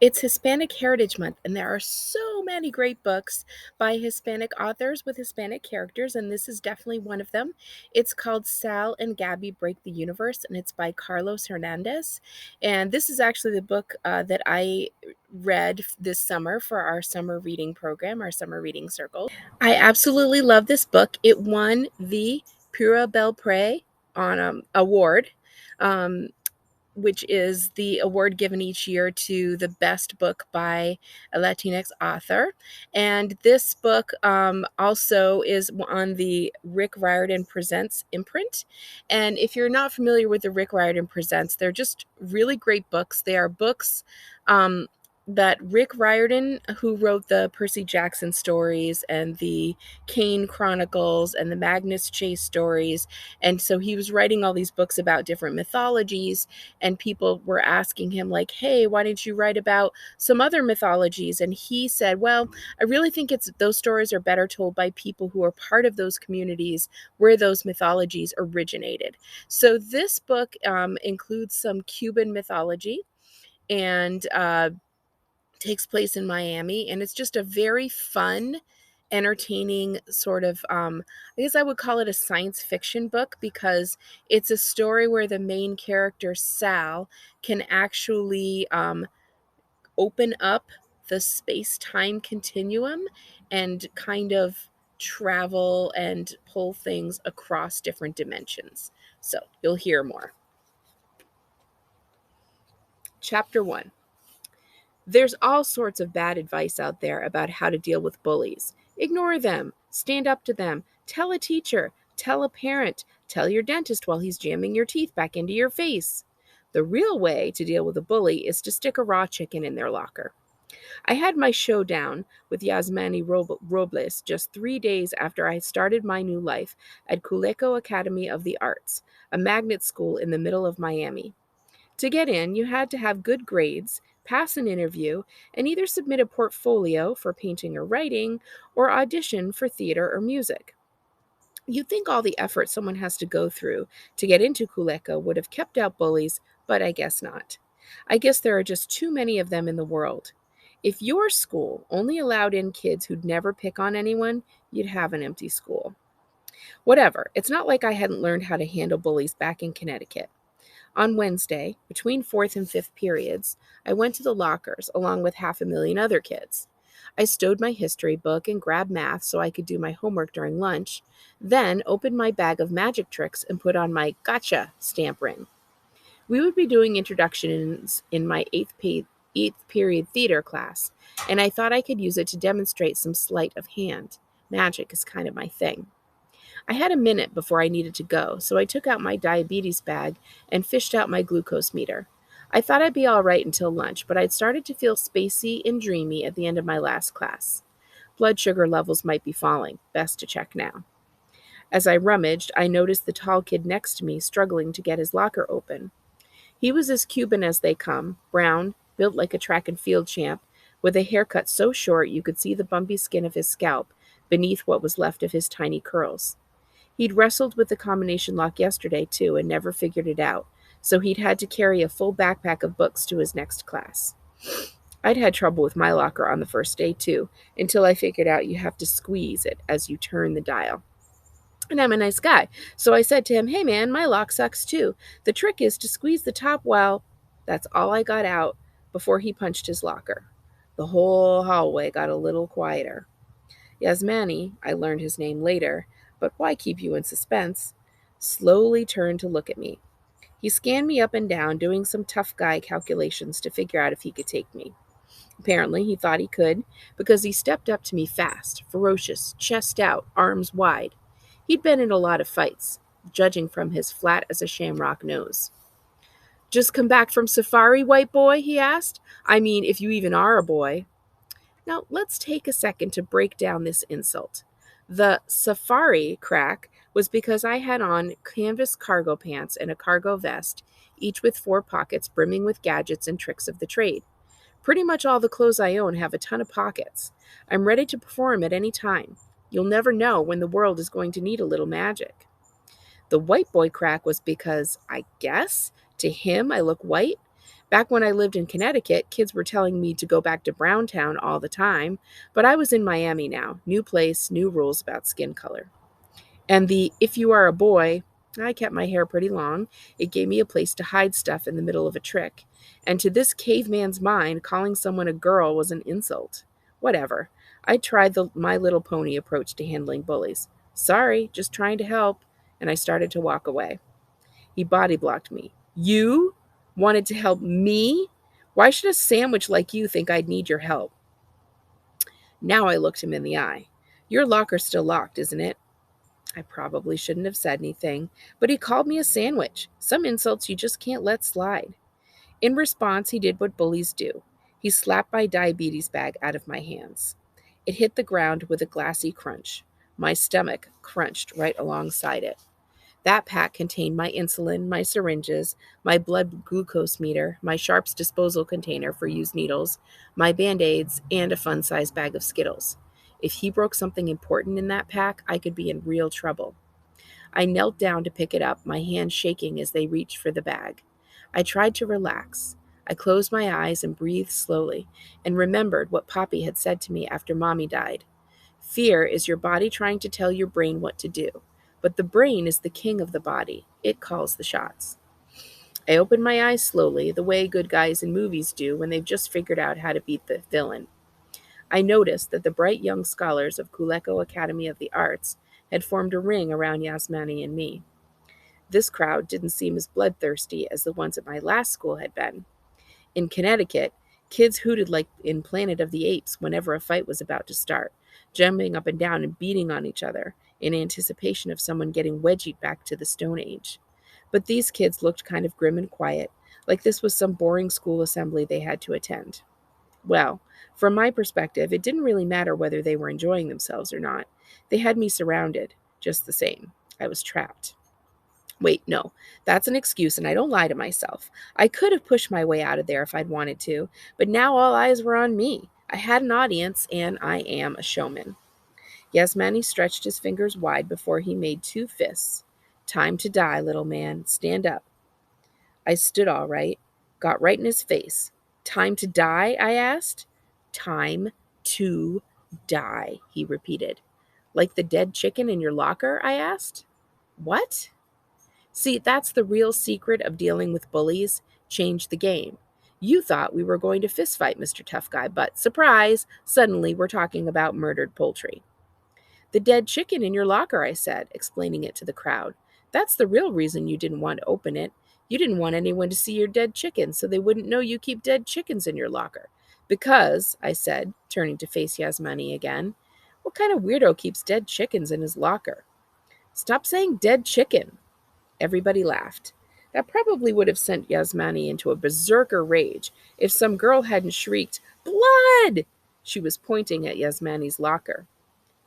It's Hispanic Heritage Month, and there are so many great books by Hispanic authors with Hispanic characters, and this is definitely one of them. It's called Sal and Gabi Break the Universe, and it's by Carlos Hernandez. And this is actually the book that I read this summer for our summer reading program, our summer reading circle. I absolutely love this book. It won the Pura Belpré on award. Um, which is the award given each year to the best book by a Latinx author. And this book also is on the Rick Riordan Presents imprint. And if you're not familiar with the Rick Riordan Presents, they're just really great books. They are books that Rick Riordan, who wrote the Percy Jackson stories and the Kane Chronicles and the Magnus Chase stories. And so he was writing all these books about different mythologies, and people were asking him like, hey, why didn't you write about some other mythologies? And he said, well, I really think those stories are better told by people who are part of those communities where those mythologies originated. So this book includes some Cuban mythology and takes place in Miami, and it's just a very fun, entertaining sort of I guess I would call it a science fiction book, because it's a story where the main character Sal can actually open up the space-time continuum and kind of travel and pull things across different dimensions. So you'll hear more. Chapter 1. There's all sorts of bad advice out there about how to deal with bullies. Ignore them. Stand up to them. Tell a teacher. Tell a parent. Tell your dentist while he's jamming your teeth back into your face. The real way to deal with a bully is to stick a raw chicken in their locker. I had my showdown with Yasmani Robles just 3 days after I started my new life at Culeco Academy of the Arts, a magnet school in the middle of Miami. To get in, you had to have good grades, pass an interview, and either submit a portfolio for painting or writing, or audition for theater or music. You'd think all the effort someone has to go through to get into Culeco would have kept out bullies, but I guess not. I guess there are just too many of them in the world. If your school only allowed in kids who'd never pick on anyone, you'd have an empty school. Whatever, it's not like I hadn't learned how to handle bullies back in Connecticut. On Wednesday, between fourth and fifth periods, I went to the lockers along with 500,000 other kids. I stowed my history book and grabbed math so I could do my homework during lunch, then opened my bag of magic tricks and put on my gotcha stamp ring. We would be doing introductions in my eighth period theater class, and I thought I could use it to demonstrate some sleight of hand. Magic is kind of my thing. I had a minute before I needed to go, so I took out my diabetes bag and fished out my glucose meter. I thought I'd be all right until lunch, but I'd started to feel spacey and dreamy at the end of my last class. Blood sugar levels might be falling. Best to check now. As I rummaged, I noticed the tall kid next to me struggling to get his locker open. He was as Cuban as they come, brown, built like a track and field champ, with a haircut so short you could see the bumpy skin of his scalp beneath what was left of his tiny curls. He'd wrestled with the combination lock yesterday, too, and never figured it out, so he'd had to carry a full backpack of books to his next class. I'd had trouble with my locker on the first day, too, until I figured out you have to squeeze it as you turn the dial. And I'm a nice guy, so I said to him, hey man, my lock sucks too. The trick is to squeeze the top while... That's all I got out before he punched his locker. The whole hallway got a little quieter. Yasmani, I learned his name later, but why keep you in suspense, slowly turned to look at me. He scanned me up and down, doing some tough guy calculations to figure out if he could take me. Apparently, he thought he could, because he stepped up to me fast, ferocious, chest out, arms wide. He'd been in a lot of fights, judging from his flat as a shamrock nose. Just come back from safari, white boy? He asked. I mean, if you even are a boy. Now, let's take a second to break down this insult. The safari crack was because I had on canvas cargo pants and a cargo vest, each with 4 pockets brimming with gadgets and tricks of the trade. Pretty much all the clothes I own have a ton of pockets. I'm ready to perform at any time. You'll never know when the world is going to need a little magic. The white boy crack was because, I guess, to him I look white, Back when I lived in Connecticut, kids were telling me to go back to Browntown all the time, but I was in Miami now. New place, new rules about skin color. And the if you are a boy, I kept my hair pretty long. It gave me a place to hide stuff in the middle of a trick. And to this caveman's mind, calling someone a girl was an insult. Whatever. I tried the My Little Pony approach to handling bullies. Sorry, just trying to help. And I started to walk away. He body blocked me. You wanted to help me? Why should a sandwich like you think I'd need your help? Now I looked him in the eye. Your locker's still locked, isn't it? I probably shouldn't have said anything, but he called me a sandwich. Some insults you just can't let slide. In response, he did what bullies do. He slapped my diabetes bag out of my hands. It hit the ground with a glassy crunch. My stomach crunched right alongside it. That pack contained my insulin, my syringes, my blood glucose meter, my Sharps disposal container for used needles, my Band-Aids, and a fun-sized bag of Skittles. If he broke something important in that pack, I could be in real trouble. I knelt down to pick it up, my hands shaking as they reached for the bag. I tried to relax. I closed my eyes and breathed slowly, and remembered what Poppy had said to me after Mommy died. Fear is your body trying to tell your brain what to do, but the brain is the king of the body. It calls the shots. I opened my eyes slowly, the way good guys in movies do when they've just figured out how to beat the villain. I noticed that the bright young scholars of Kuleko Academy of the Arts had formed a ring around Yasmani and me. This crowd didn't seem as bloodthirsty as the ones at my last school had been. In Connecticut, kids hooted like in Planet of the Apes whenever a fight was about to start, jumping up and down and beating on each other in anticipation of someone getting wedgied back to the Stone Age. But these kids looked kind of grim and quiet, like this was some boring school assembly they had to attend. Well, from my perspective, it didn't really matter whether they were enjoying themselves or not. They had me surrounded, just the same. I was trapped. Wait, no, that's an excuse, and I don't lie to myself. I could have pushed my way out of there if I'd wanted to, but now all eyes were on me. I had an audience, and I am a showman. Yasmani stretched his fingers wide before he made two fists. Time to die, little man. Stand up. I stood all right, got right in his face. Time to die, I asked. Time to die, he repeated. Like the dead chicken in your locker, I asked. What? See, that's the real secret of dealing with bullies. Change the game. You thought we were going to fist fight, Mr. Tough Guy, but surprise, suddenly we're talking about murdered poultry. The dead chicken in your locker, I said, explaining it to the crowd. That's the real reason you didn't want to open it. You didn't want anyone to see your dead chicken, so they wouldn't know you keep dead chickens in your locker. Because, I said, turning to face Yasmani again, what kind of weirdo keeps dead chickens in his locker? Stop saying dead chicken. Everybody laughed. That probably would have sent Yasmani into a berserker rage if some girl hadn't shrieked, "Blood!" She was pointing at Yasmani's locker.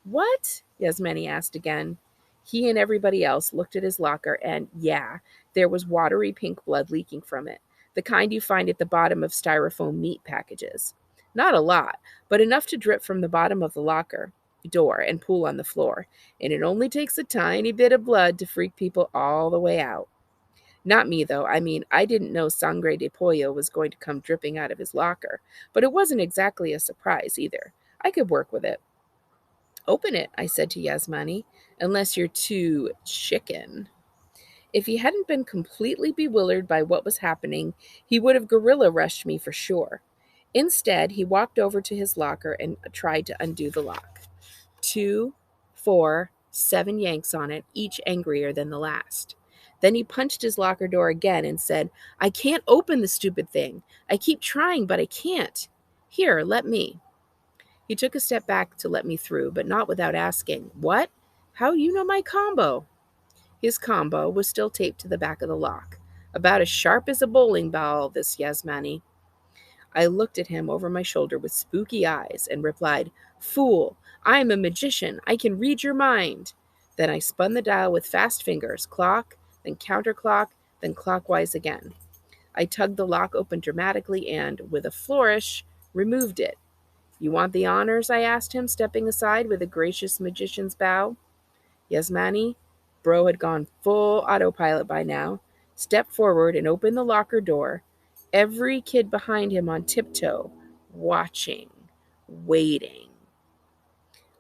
What? Yasmani asked again. He and everybody else looked at his locker, and yeah, there was watery pink blood leaking from it, the kind you find at the bottom of styrofoam meat packages. Not a lot, but enough to drip from the bottom of the locker door and pool on the floor, and it only takes a tiny bit of blood to freak people all the way out. Not me, though. I mean, I didn't know sangre de pollo was going to come dripping out of his locker, but it wasn't exactly a surprise either. I could work with it. Open it, I said to Yasmani, unless you're too chicken. If he hadn't been completely bewildered by what was happening, he would have gorilla rushed me for sure. Instead, he walked over to his locker and tried to undo the lock. 2, 4, 7 yanks on it, each angrier than the last. Then he punched his locker door again and said, I can't open the stupid thing. I keep trying, but I can't. Here, let me. He took a step back to let me through, but not without asking, What? How you know my combo? His combo was still taped to the back of the lock. About as sharp as a bowling ball, this Yasmani. I looked at him over my shoulder with spooky eyes and replied, Fool, I am a magician. I can read your mind. Then I spun the dial with fast fingers, clock, then counterclock, then clockwise again. I tugged the lock open dramatically and, with a flourish, removed it. You want the honors? I asked him, stepping aside with a gracious magician's bow. Yasmani, Bro had gone full autopilot by now, stepped forward and opened the locker door. every kid behind him on tiptoe, watching, waiting.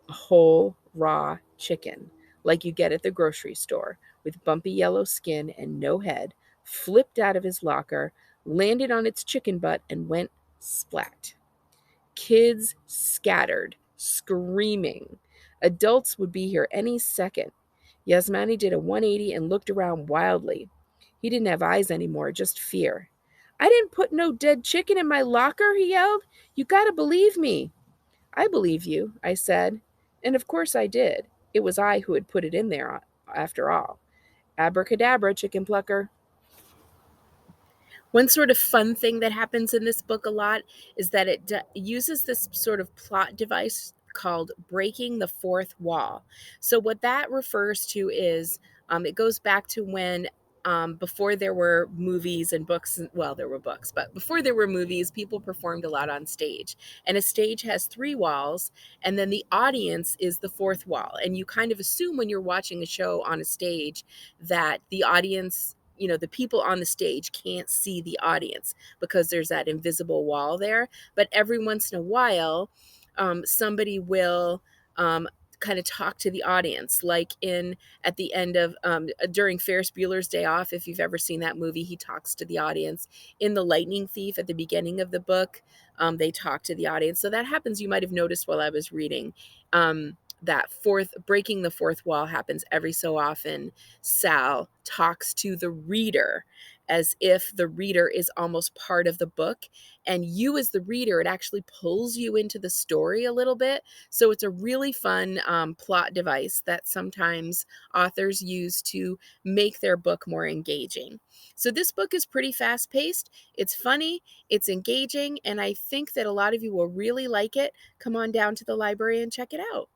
A whole raw chicken, like you get at the grocery store, with bumpy yellow skin and no head, flipped out of his locker, landed on its chicken butt, and went splat. Kids scattered, screaming. Adults would be here any second. Yasmani did a 180 and looked around wildly. He didn't have eyes anymore, just fear. I didn't put no dead chicken in my locker, he yelled. You gotta believe me. I believe you, I said. And of course I did. It was I who had put it in there, after all. Abracadabra, chicken plucker. One sort of fun thing that happens in this book a lot is that it uses this sort of plot device called breaking the fourth wall. So, what that refers to is it goes back to when before there were movies and books, well, there were books, but before there were movies, people performed a lot on stage. And a stage has three walls, and then the audience is the fourth wall. And you kind of assume when you're watching a show on a stage that the audience, the people on the stage can't see the audience because there's that invisible wall there. But every once in a while, somebody will kind of talk to the audience, like at the end of during Ferris Bueller's Day Off. If you've ever seen that movie, he talks to the audience. In The Lightning Thief, at the beginning of the book, they talk to the audience. So that happens. You might have noticed while I was reading. That breaking the fourth wall happens every so often. Sal talks to the reader as if the reader is almost part of the book, and you as the reader, it actually pulls you into the story a little bit. So it's a really fun plot device that sometimes authors use to make their book more engaging. So this book is pretty fast paced. It's funny, it's engaging, and I think that a lot of you will really like it. Come on down to the library and check it out.